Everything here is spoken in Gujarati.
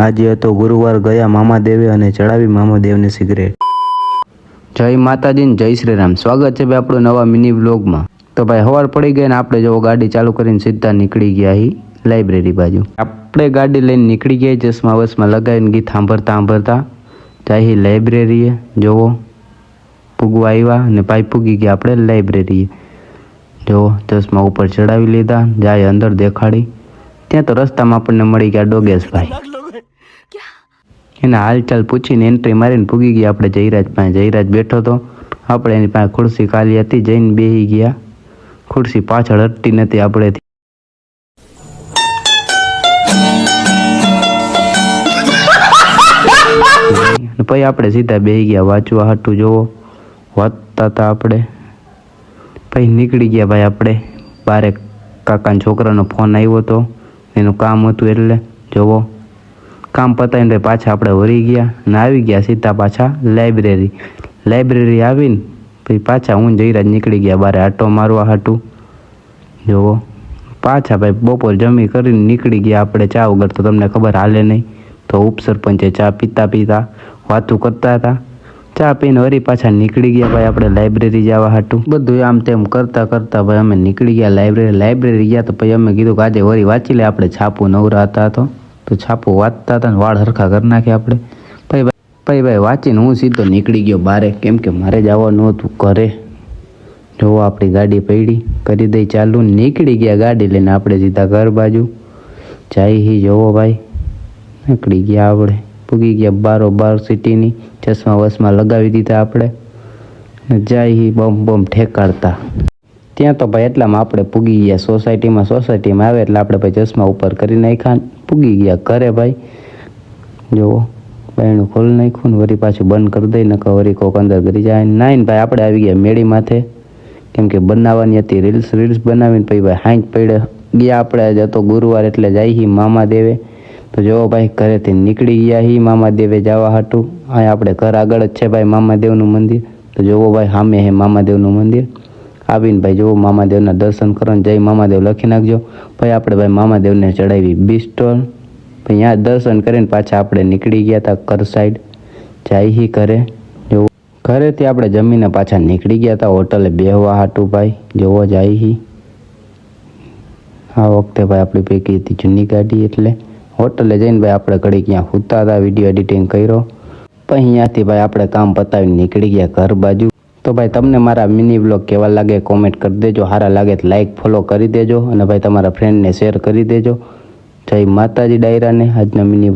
આજે હતો ગુરુવાર, ગયા મામાદેવે અને ચડાવી મામાદેવને સિગરેટ। જય માતાજી ને જય શ્રી રામ। સ્વાગત છે ભાઈ આપણું નવા મિની વ્લોગમાં। તો ભાઈ સવાર પડી ગઈ ને આપણે જો ગાડી ચાલુ કરીને સીધા નીકળી ગયા હી લાઇબ્રેરી બાજુ। આપણે ગાડી લઈને નીકળી ગયા, ચશ્મા વસમાં લગાવીને ગીત સાંભળતા જાય લાઇબ્રેરીએ। જોવો પૂગવા આવ્યા અને ભાઈ પૂગી ગયા આપણે લાઇબ્રેરીએ। જો ચશ્મા ઉપર ચડાવી લીધા, જાય અંદર દેખાડી। ત્યાં તો રસ્તામાં આપણને મળી ગયા ડોગેશભાઈ। એના હાલચાલ પૂછીને એન્ટ્રી મારીને પૂગી ગયા આપણે જયરાજ પાસે। જયરાજ બેઠો તો, આપણે એની પાસે ખુરશી ખાલી હતી, જઈને બેસી ગયા। ખુરશી પાછળ હટતી નથી આપણેથી। પછી આપણે સીધા બેસી ગયા વાંચવા હાટું। જોવો વાંચતા હતા આપણે। પછી નીકળી ગયા ભાઈ આપણે બારે। કાકાના છોકરાનો ફોન આવ્યો હતો, એનું કામ હતું એટલે જોવો કામ પતાવીને પાછા આપણે વળી ગયા અને આવી ગયા સીધા પાછા લાઇબ્રેરી। લાઇબ્રેરી આવીને પછી પાછા હું જયરાજ નીકળી ગયા બારે આટો મારવા હાટું। જોવો પાછા ભાઈ બપોર જમી કરીને નીકળી ગયા આપણે। ચા વગર તો તમને ખબર હાલે નહીં, તો ઉપસરપંચે ચા પીતા વાતું કરતા હતા। ચા પીને વળી પાછા નીકળી ગયા ભાઈ આપણે લાઇબ્રેરી જવા હાટું। બધું આમ તેમ કરતા ભાઈ અમે નીકળી ગયા લાઇબ્રેરી ગયા। તો પછી અમે કીધું કે આજે વળી વાંચી લે આપણે, છાપું નવરા હતા તો છાપું વાંચતા હતા ને વાળ હરખા કરી નાખ્યા આપણે। પછી ભાઈ વાંચીને હું સીધો નીકળી ગયો બારે, કેમ કે મારે જવાનું હતું ઘરે। જોવો આપણી ગાડી પડી, કરી દઈ ચાલુ, નીકળી ગયા ગાડી લઈને આપણે સીધા ઘર બાજુ જાય। જોવો ભાઈ નીકળી ગયા આપણે, પૂગી ગયા બાર સિટીની। ચશ્મા વસમાં લગાવી દીધા આપણે, જાય બમ ઠેકાડતા। ત્યાં તો ભાઈ એટલામાં આપણે પૂગી ગયા સોસાયટીમાં આવે એટલે આપણે ભાઈ ચશ્મા ઉપર કરી નાખ્યા, પૂગી ગયા ઘરે ભાઈ। જુઓ બાયણું ખોલી નાખ્યું ને વળી પાછું બંધ કરી દઈ, નકર વળી કોક અંદર કરી જાય। નાઈને ભાઈ આપણે આવી ગયા મેળી માથે, કેમ કે બનાવવાની હતી રીલ્સ બનાવીને। પછી ભાઈ હાંજ પડે ગયા આપણે, આજ હતો ગુરુવાર એટલે જાય મામાદેવે। તો જોવો ભાઈ ઘરેથી નીકળી ગયા મામાદેવે જવા હાટું। અહીંયા આપણે ઘર આગળ જ છે ભાઈ મામાદેવનું મંદિર। તો જોવો ભાઈ સામે હે મામાદેવનું મંદિર। આવીને ભાઈ જોવો મામાદેવના દર્શન કરવાનું, જય મામાદેવ લખી નાખજો। પછી આપણે ભાઈ મામાદેવને ચડાવી બિસ્ટોલ। પછી અહીંયા દર્શન કરીને પાછા આપણે નીકળી ગયા હતા ઘર સાઈડ, જાય ઘરે। જોવો ઘરેથી આપણે જમીને પાછા નીકળી ગયા હતા હોટલે બેહવા હાટું ભાઈ। જોવો જાય આ વખતે ભાઈ આપણી પૈકી હતી જૂની ગાડી એટલે હોટલે જઈને ભાઈ આપણે ઘડી ક્યાં સૂતા હતા, વિડીયો એડિટિંગ કર્યો। પછી અહીંયાથી ભાઈ આપણે કામ પતાવીને નીકળી ગયા ઘર બાજુ। તો ભાઈ તમને મારા મિની વ્લોગ કેવા લાગે કોમેન્ટ કરી દેજો, સારા લાગે તો લાઈક ફોલો કરી દેજો અને ભાઈ તમારા ફ્રેન્ડને શેર કરી દેજો। જય માતાજી ડાયરાને આજના મિની